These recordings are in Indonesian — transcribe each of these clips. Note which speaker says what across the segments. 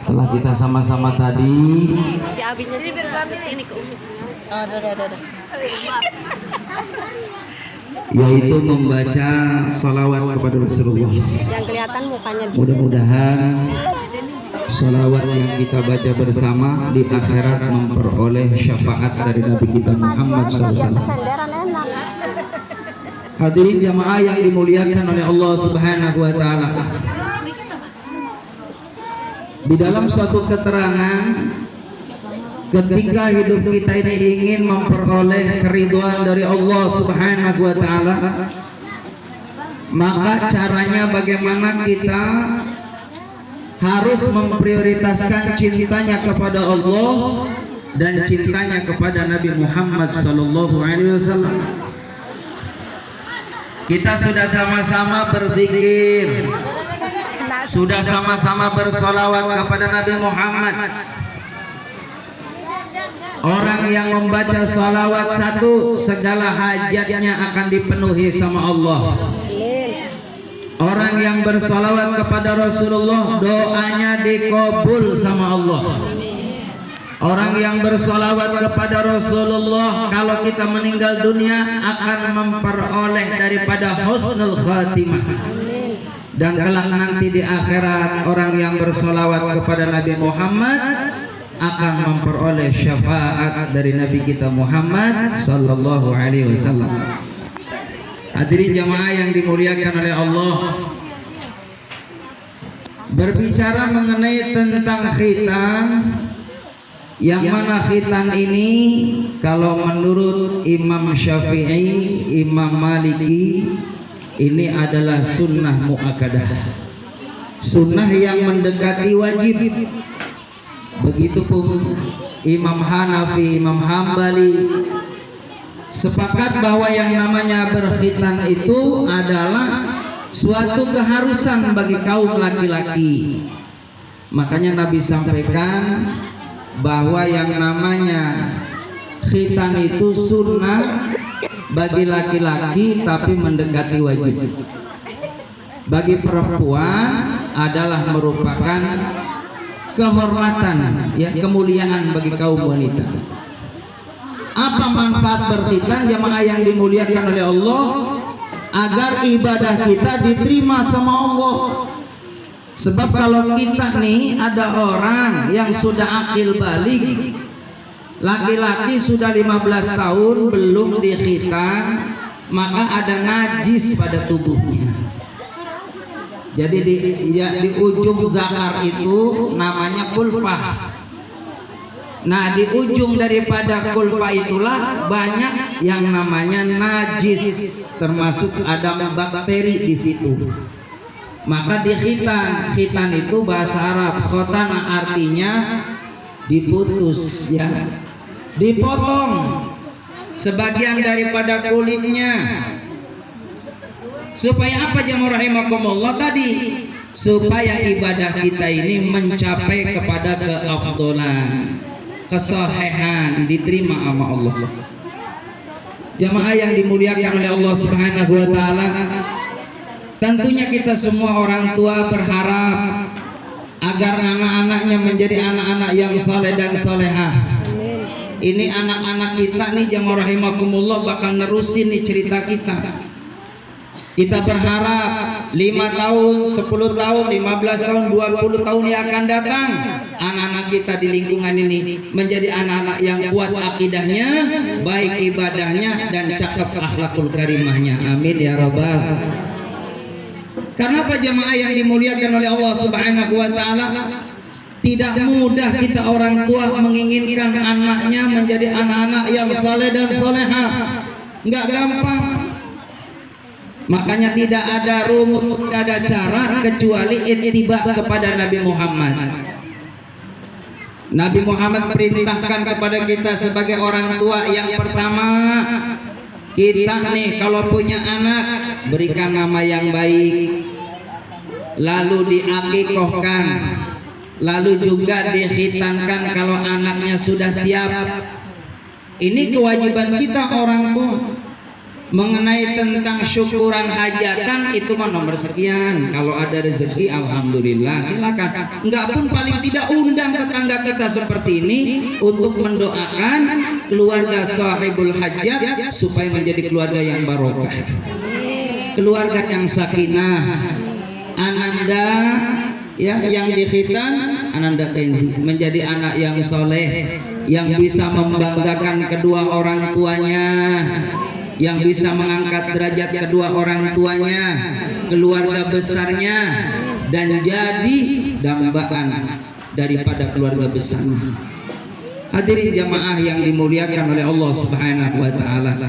Speaker 1: Setelah kita sama-sama tadi
Speaker 2: Si Abinya jadi biar ini ke Umi sini. Oh, ada.
Speaker 1: yaitu membaca salawat kepada Rasulullah.
Speaker 2: Yang kelihatan mukanya di
Speaker 1: Mudah-mudahan salawat yang kita baca bersama di akhirat memperoleh syafaat dari Nabi kita Muhammad SAW.
Speaker 2: senderan enak.
Speaker 1: Hadirin jamaah yang dimuliakan oleh Allah Subhanahu wa taala. Di dalam suatu keterangan, ketika hidup kita ini ingin memperoleh keridhaan dari Allah Subhanahu wa taala, maka caranya bagaimana kita harus memprioritaskan cintanya kepada Allah dan cintanya kepada Nabi Muhammad sallallahu alaihi wasallam. Kita sudah sama-sama berzikir, sudah sama-sama bersolawat kepada Nabi Muhammad. Orang yang membaca salawat satu, segala hajatnya akan dipenuhi sama Allah. Orang yang bersolawat kepada Rasulullah, doanya dikabul sama Allah. Orang yang bersolawat kepada Rasulullah, kalau kita meninggal dunia akan memperoleh daripada husnul khatimah. Dan kelak nanti di akhirat, orang yang bersolawat kepada Nabi Muhammad akan memperoleh syafaat dari Nabi kita Muhammad sallallahu alaihi wasallam. Hadirin jamaah yang dimuliakan oleh Allah, berbicara mengenai tentang khitan, yang mana khitan ini kalau menurut Imam Syafi'i, Imam Maliki, ini adalah sunnah muakkadah, sunnah yang mendekati wajib. Begitupun Imam Hanafi, Imam Hambali sepakat bahwa yang namanya berkhitan itu adalah suatu keharusan bagi kaum laki-laki. Makanya Nabi sampaikan bahwa yang namanya khitan itu sunnah bagi laki-laki tapi mendekati wajib. Bagi perempuan adalah merupakan kehormatan, ya, kemuliaan bagi kaum wanita. Apa manfaat berkhitan jamaah yang dimuliakan oleh Allah? Agar ibadah kita diterima sama Allah. Sebab kalau kita nih ada orang yang sudah akil balik, laki-laki sudah 15 tahun belum dikhitan, maka ada najis pada tubuhnya. Jadi di ujung zakar itu namanya kulfah. Nah, di ujung daripada kulfah itulah banyak yang namanya najis, termasuk ada bakteri di situ. Maka dikhitan, khitan itu bahasa Arab khotana, artinya diputus, ya, dipotong sebagian daripada kulitnya. Supaya apa jamaah rahimakumullah tadi? Supaya ibadah kita ini mencapai kepada keafdalan, kesahihan, diterima sama Allah. Jamaah yang dimuliakan oleh Allah Subhanahu wa taala, tentunya kita semua orang tua berharap agar anak-anaknya menjadi anak-anak yang saleh dan salehah. Ini anak-anak kita nih jamaah rahimakumullah bakal nerusin nih cerita kita. Kita berharap 5 tahun, 10 tahun, 15 tahun, 20 tahun yang akan datang, anak-anak kita di lingkungan ini menjadi anak-anak yang kuat akidahnya, baik ibadahnya, dan cakep akhlakul karimahnya. Amin ya rabbal. Karena apa jamaah yang dimuliakan oleh Allah Subhanahu wa taala? Tidak mudah kita orang tua menginginkan anaknya menjadi anak-anak yang saleh dan salehah. Enggak gampang. Makanya tidak ada rumus, tidak ada cara kecuali ittiba kepada Nabi Muhammad. Nabi Muhammad perintahkan kepada kita sebagai orang tua, yang pertama, kita nih kalau punya anak berikan nama yang baik, lalu diakikohkan, lalu juga dikhitankan kalau anaknya sudah siap. Ini kewajiban kita orang tua. mengenai tentang syukuran hajatan itu mah nomor sekian. Kalau ada rezeki alhamdulillah silakan. Enggak pun paling tidak undang tetangga kita seperti ini untuk mendoakan keluarga sahibul hajat supaya menjadi keluarga yang barokah, keluarga yang sakinah. Ananda ya yang dikhitan Ananda Kenzi menjadi anak yang soleh, yang bisa membanggakan kedua orang tuanya, yang bisa mengangkat derajat kedua orang tuanya, keluarga besarnya, dan jadi dambaan daripada keluarga besarnya. Hadirin jamaah yang dimuliakan oleh Allah Subhanahu wa taala.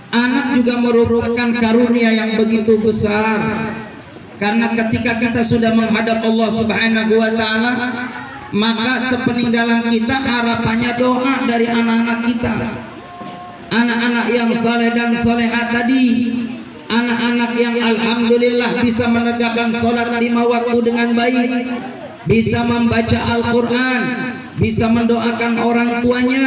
Speaker 1: Anak juga merupakan karunia yang begitu besar. Karena ketika kita sudah menghadap Allah Subhanahu wa taala, maka sepeninggalan kita harapannya doa dari anak-anak kita. Anak-anak yang saleh dan salehah tadi, anak-anak yang alhamdulillah bisa menegakkan sholat 5 waktu dengan baik, bisa membaca Al-Quran, bisa mendoakan orang tuanya,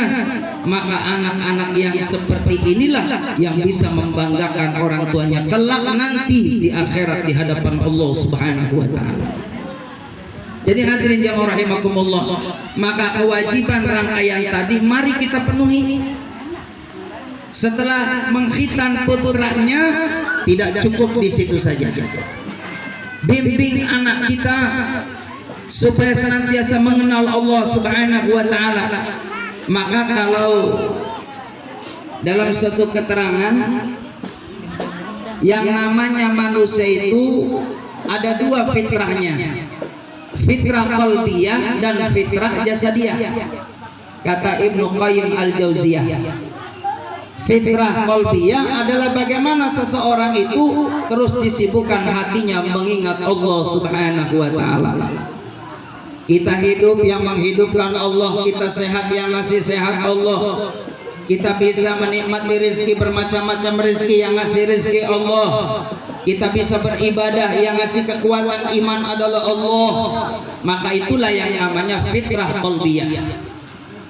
Speaker 1: maka anak-anak yang seperti inilah yang bisa membanggakan orang tuanya kelak nanti di akhirat di hadapan Allah Subhanahu wa taala. Jadi hadirin jamaah rahimakumullah, maka kewajiban rangkaian tadi mari kita penuhi. Setelah mengkhitan putranya tidak cukup di situ saja. Bimbing anak kita supaya senantiasa mengenal Allah Subhanahu wa taala. Maka kalau dalam suatu keterangan yang namanya manusia itu ada 2 fitrahnya, fitrah qalbiyah dan fitrah jasadiyah. Kata Ibnu Qayyim al-Jauziyah, fitrah qalbiyah adalah bagaimana seseorang itu terus disibukkan hatinya mengingat Allah Subhanahu wa taala. Kita hidup yang menghidupkan Allah, kita sehat yang ngasih sehat Allah, kita bisa menikmati rezeki bermacam-macam rezeki yang ngasih rezeki Allah, kita bisa beribadah yang ngasih kekuatan iman adalah Allah. Maka itulah yang namanya fitrah qalbiyah.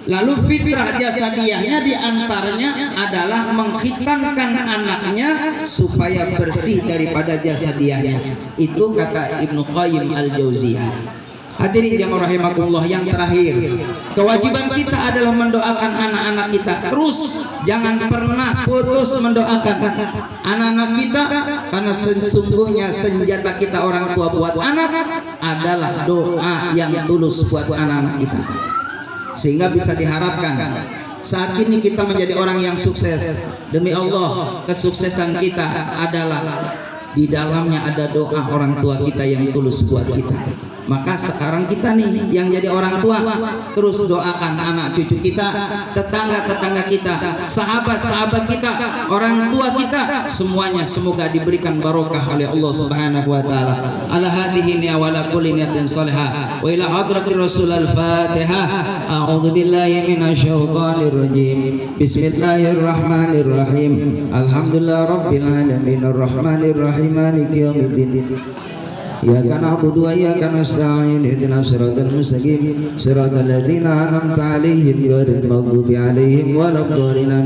Speaker 1: Lalu fitrah jasadiyahnya diantaranya adalah mengkhitankan anaknya supaya bersih daripada jasadiyahnya. Itu kata Ibnu Qayyim al-Jauziyah. Hadirin jamaah rahimakumullah, yang terakhir, kewajiban kita adalah mendoakan anak-anak kita. Terus jangan pernah putus mendoakan anak-anak kita, karena sesungguhnya senjata kita orang tua buat anak adalah doa yang tulus buat anak-anak kita. Sehingga bisa diharapkan saat ini kita menjadi orang yang sukses. Demi Allah, kesuksesan kita adalah di dalamnya ada doa orang tua kita yang tulus buat kita. Maka sekarang kita nih yang jadi orang tua, terus doakan anak cucu kita, tetangga-tetangga kita, sahabat-sahabat kita, orang tua kita, semuanya semoga diberikan barokah oleh Allah Subhanahu wa taala. Ala hadhihi niya wa la kulli niyatin salihah wa ila hadratir rasul al-fatihah. A'udzu billahi minasyaitonir rajim. Bismillahirrahmanirrahim. Alhamdulillah rabbil alamin arrahmanir rahim maliki yaumiddin. Iyyaka na'budu wa iyyaka nasta'in ihdinas siratal mustaqim siratal ladzina an'amta 'alaihim ghairil maghdubi 'alaihim waladdallin.